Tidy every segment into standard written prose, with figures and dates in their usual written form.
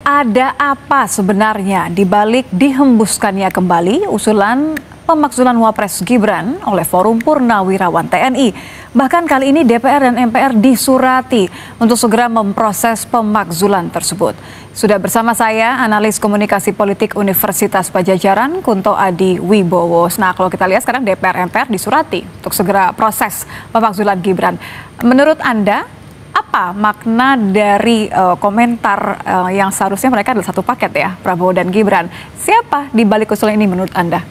Ada apa sebenarnya di balik dihembuskannya kembali usulan pemakzulan Wapres Gibran oleh Forum Purnawirawan TNI? Bahkan kali ini DPR dan MPR disurati untuk segera memproses pemakzulan tersebut. Sudah bersama saya analis komunikasi politik Universitas Padjadjaran, Kunto Adi Wibowo. Nah, kalau kita lihat sekarang DPR MPR disurati untuk segera proses pemakzulan Gibran. Menurut Anda, apa makna dari komentar yang seharusnya mereka adalah satu paket ya, Prabowo dan Gibran? Siapa di balik usulan ini menurut Anda?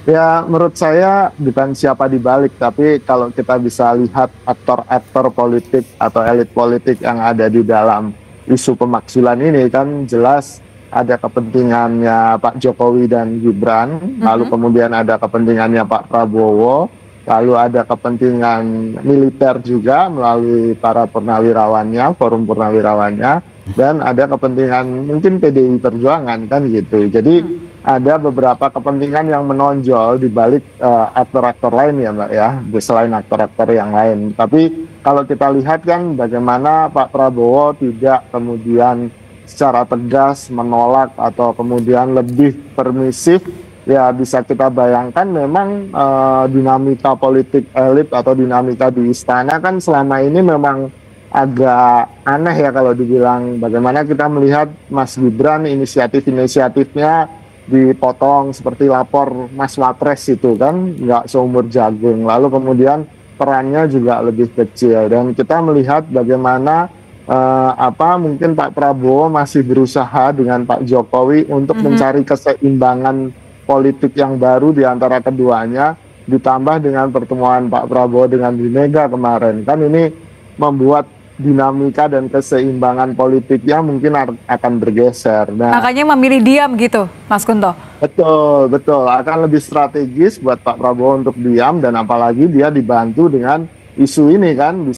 Ya, menurut saya bukan siapa di balik, tapi kalau kita bisa lihat aktor-aktor politik atau elit politik yang ada di dalam isu pemakzulan ini, kan jelas ada kepentingannya Pak Jokowi dan Gibran, lalu kemudian ada kepentingannya Pak Prabowo, lalu ada kepentingan militer juga melalui para purnawirawannya, forum purnawirawannya, dan ada kepentingan mungkin PDI Perjuangan kan gitu. Jadi ada beberapa kepentingan yang menonjol di balik aktor-aktor lain ya Mbak ya, selain aktor-aktor yang lain. Tapi kalau kita lihat kan bagaimana Pak Prabowo tidak kemudian secara tegas menolak atau kemudian lebih permisif. Ya bisa kita bayangkan memang dinamika politik elit atau dinamika di istana kan selama ini memang agak aneh ya kalau dibilang. Bagaimana kita melihat Mas Gibran inisiatif-inisiatifnya dipotong seperti lapor Mas Wapres itu kan nggak seumur jagung. Lalu kemudian perannya juga lebih kecil dan kita melihat bagaimana mungkin Pak Prabowo masih berusaha dengan Pak Jokowi untuk mencari keseimbangan politik yang baru di antara keduanya, ditambah dengan pertemuan Pak Prabowo dengan Bu Mega kemarin. Kan ini membuat dinamika dan keseimbangan politiknya mungkin akan bergeser. Nah, makanya memilih diam gitu, Mas Kunto? Betul, betul. Akan lebih strategis buat Pak Prabowo untuk diam, dan apalagi dia dibantu dengan isu ini kan.